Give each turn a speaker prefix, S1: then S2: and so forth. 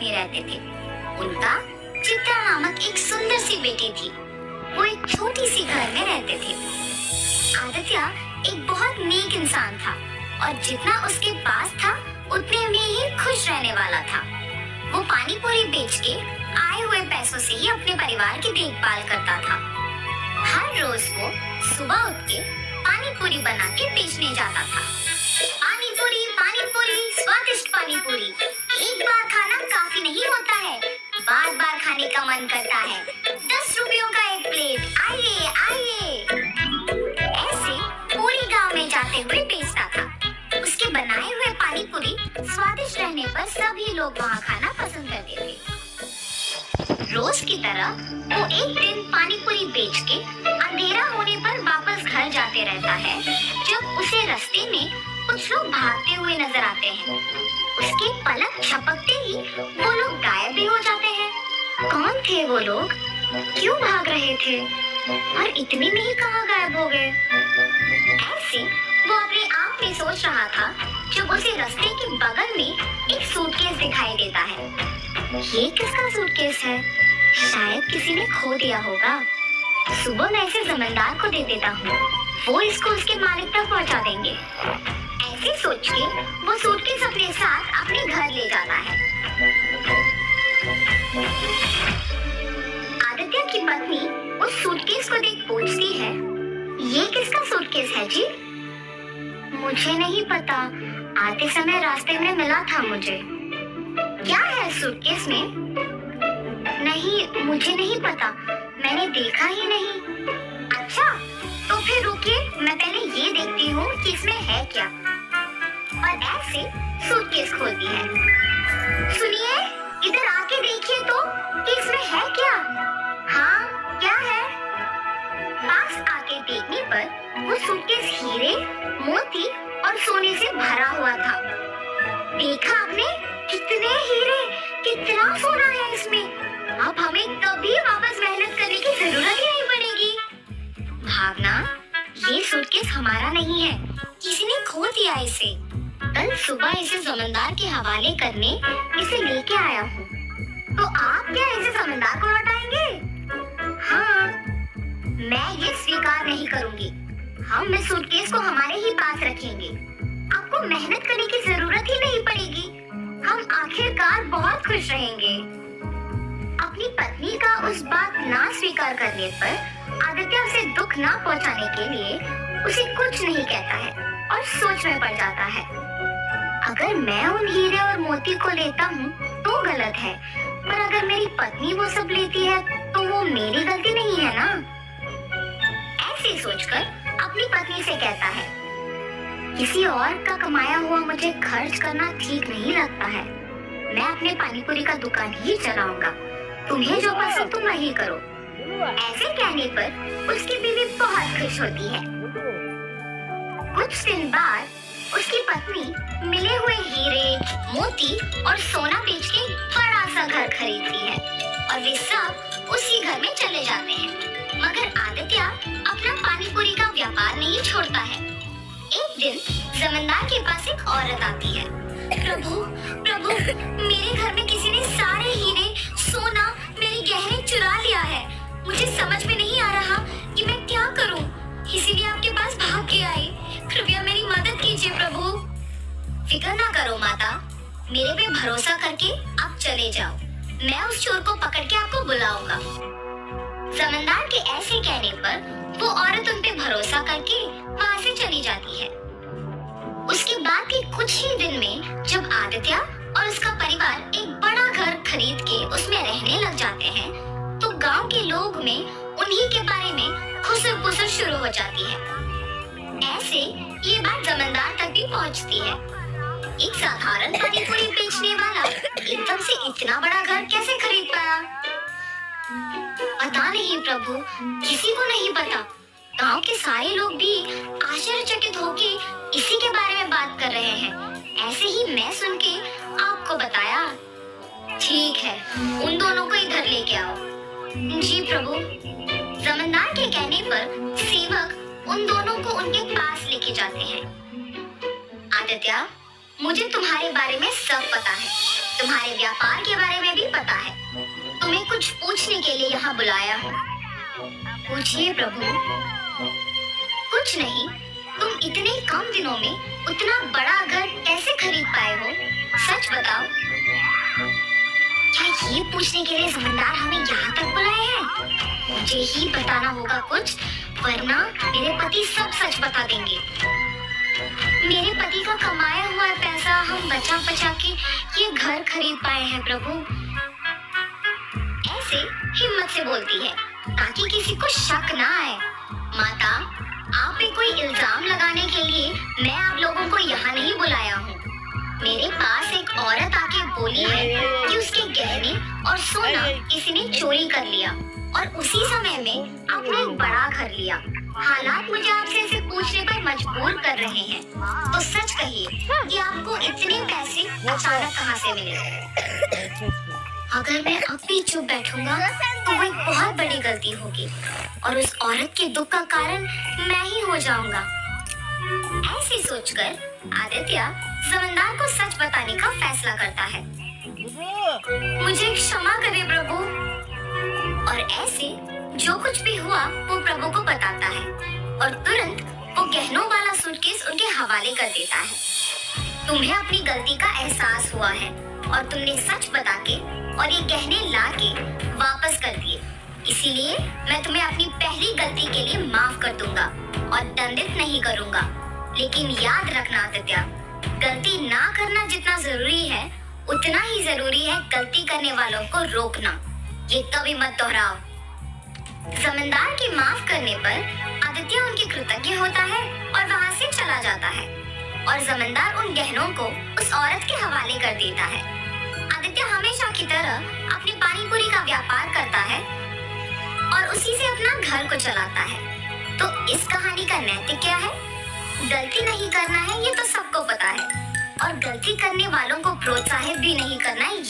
S1: पत्नी रहते थे। उनका चित्रा नामक एक सुंदर सी बेटी थी। वो एक छोटी सी घर में रहते थे। आदित्य एक बहुत नेक इंसान था और जितना उसके पास था उतने में ही खुश रहने वाला था। वो पानी पूरी बेच के आए हुए पैसों से ही अपने परिवार की देखभाल करता था। हर रोज वो सुबह उठ के पानी पूरी बना के बेचने जाता था। पानी पूरी, स्वादिष्ट पानी पूरी। एक बार खाना काफी नहीं होता है, बार बार खाने का मन करता है। 10 रुपयों का एक प्लेट, आइए आइए। ऐसे पूरी गांव में जाते हुए बेचता था। उसके बनाए हुए पानी पूरी स्वादिष्ट रहने पर सभी लोग वहाँ खाना पसंद करते थे। रोज की तरह वो एक दिन पानी पूरी बेच के अंधेरा होने पर वापस घर जाते रहता है, जब उसे रास्ते में कुछ लोग भागते हुए नजर आते हैं। उसके पलक झपकते ही वो लोग गायब भी हो जाते हैं। कौन थे वो लोग? क्यों भाग रहे थे? और इतने में ही कहाँ गायब हो गए? ऐसे वो अपने आप में सोच रहा था जब उसे रास्ते के बगल में एक सूटकेस दिखाई देता है। ये किसका सूटकेस है? शायद किसी ने खो दिया होगा। सुबह मैं इसे जमींदार को दे देता हूँ, वो इसको उसके मालिक तक पहुँचा देंगे। ऐसे सोच के वो सूटकेस अपने साथ अपने घर ले जाता है। आदित्य की पत्नी उस सूटकेस को देख पूछती है, ये किसका सूटकेस है जी? मुझे नहीं पता, आते समय रास्ते में मिला था मुझे। क्या है सूटकेस में? नहीं, मुझे नहीं पता, मैंने देखा ही नहीं। अच्छा, तो फिर रुकिए, मैं पहले ये देखती हूँ कि इसमें है क्या। और ऐसे सूटकेस खोलती है। सुनिए, इधर आके देखिए तो कि इसमें है क्या। हाँ, क्या है? पास आके देखने पर वो सूटकेस हीरे, मोती और सोने से भरा हुआ था। देखा आपने? कितने हीरे, कितना सोना है इसमें। अब हमें कभी वापस मेहनत करने की जरूरत ही नहीं पड़ेगी। भावना, ये सूटकेस हमारा नहीं है, किसी ने खो दिया इसे। कल सुबह इसे जमींदार के हवाले करने इसे लेके आया हूँ। तो आप क्या इसे जमींदार को लौटाएंगे? हाँ, मैं ये स्वीकार नहीं करूँगी। हम इस सूटकेस को हमारे ही पास रखेंगे। आपको मेहनत करने की जरूरत ही नहीं पड़ेगी। हम आखिरकार बहुत खुश रहेंगे। अपनी पत्नी का उस बात ना स्वीकार करने पर आदित्य उसे दुख ना पहुंचाने के लिए उसे कुछ नहीं कहता है और सोच में पड़ जाता है। अगर मैं उन हीरे और मोती को लेता हूँ तो गलत है, पर अगर मेरी पत्नी वो सब लेती है तो वो मेरी गलती नहीं है ना। ऐसे सोचकर अपनी पत्नी से कहता है, किसी और का कमाया हुआ मुझे खर्च करना ठीक नहीं लगता है। मैं अपने पानीपुरी का दुकान ही चलाऊंगा, तुम्हें जो पसंद तुम वही करो। ऐसे कहने पर उसकी बीवी बहुत खुश होती है। कुछ दिन बाद उसकी पत्नी मिले हुए हीरे, मोती और सोना बेच के बड़ा सा घर खरीदती है और वे सब उसी घर में चले जाते हैं। मगर आदित्य अपना पानीपुरी का व्यापार नहीं छोड़ता है। एक दिन जमींदार के पास एक औरत आती है। प्रभु, प्रभु, मेरे घर में किसी ने सारे हीरे, सोना, मेरे गहने चुरा लिया है। मुझे समझ में नहीं आ रहा कि मैं क्या करूं, इसीलिए आपके पास भाग के आई। कृपया मेरी मदद कीजिए प्रभु। फिक्र ना करो माता, मेरे पे भरोसा करके आप चले जाओ। मैं उस चोर को पकड़ के आपको बुलाऊंगा। जमींदार के ऐसे कहने पर वो औरत उन पे भरोसा करके वहाँ से चली जाती है। उसके बाद के कुछ ही दिन में जब आदित्य और उसका परिवार एक बड़ा घर खरीद के उसमें रहने लग जाते हैं, तो गांव के लोग में उन्हीं के बारे में खुसर पुसर शुरू हो जाती है। ऐसे ये बात जमींदार तक भी पहुंचती है। एक साधारण पानीपुरी बेचने वाला एकदम से इतना बड़ा घर कैसे खरीद पाया? पता नहीं प्रभु, किसी को नहीं पता। गांव के सारे लोग भी आश्चर्यचकित होके इसी के बारे में बात कर रहे हैं। ऐसे ही मैं सुन के आपको बताया। ठीक है, उन दोनों को इधर लेके आओ। जी प्रभु। जमींदार के कहने पर सेवक उन दोनों को उनके पास लेके जाते हैं। आदित्य, मुझे तुम्हारे बारे में सब पता है, तुम्हारे व्यापार के बारे में भी पता है। तुम्हें कुछ पूछने के लिए यहाँ बुलाया हूँ। पूछिए प्रभु। कुछ नहीं, तुम इतने कम दिनों में उतना बड़ा घर कैसे खरीद पाए हो? सच बताओ। क्या ये पूछने के लिए जमींदार हमें यहाँ तक बुलाए हैं? मुझे ही बताना होगा कुछ, वरना मेरे पति सब सच बता देंगे। मेरे पति का कमाया हुआ पैसा हम बचा बचा के ये घर खरीद पाए हैं प्रभु। ऐसे हिम्मत से बोलती है ताकि किसी को शक ना आए। माता, आप पे कोई इल्जाम लगाने के लिए मैं आप लोगों को यहाँ नहीं बुलाया हूँ। मेरे पास एक औरत आके बोली है कि उसके गहने और सोना किसी ने चोरी कर लिया और उसी समय में आपने एक बड़ा घर लिया। हालात मुझे आपसे ऐसे पूछने पर मजबूर कर रहे हैं, तो सच कहिए कि आपको इतने पैसे अचानक कहाँ से मिले? अगर मैं अब भी चुप बैठूंगा तो वो एक बहुत बड़ी गलती होगी और उस औरत के दुख का कारण मैं ही हो जाऊंगा। ऐसे सोचकर आदित्य जमींदार को सच बताने का फैसला करता है। मुझे क्षमा करें प्रभु। और ऐसे जो कुछ भी हुआ वो प्रभु को बताता है और तुरंत वो गहनों वाला सूटकेस उनके हवाले कर देता है। तुम्हें अपनी गलती का एहसास हुआ है और तुमने सच बता के और ये गहने ला के वापस कर दिए, इसीलिए मैं तुम्हें अपनी पहली गलती के लिए माफ कर दूंगा और दंडित नहीं करूंगा। लेकिन याद रखना आदित्य, गलती ना करना जितना जरूरी है उतना ही जरूरी है गलती करने वालों को रोकना। ये कभी मत दोहराओ। जमींदार के माफ करने पर आदित्य उनके कृतज्ञ होता है और वहाँ से चला जाता है और जमींदार उन गहनों को उस औरत के हवाले कर देता है। आदित्य हमेशा की तरह अपनी पानी पूरी का व्यापार करता है और उसी से अपना घर को चलाता है। तो इस कहानी का नैतिक क्या है? गलती नहीं करना है ये तो सबको पता है और गलती करने वालों को प्रोत्साहित भी नहीं करना है ये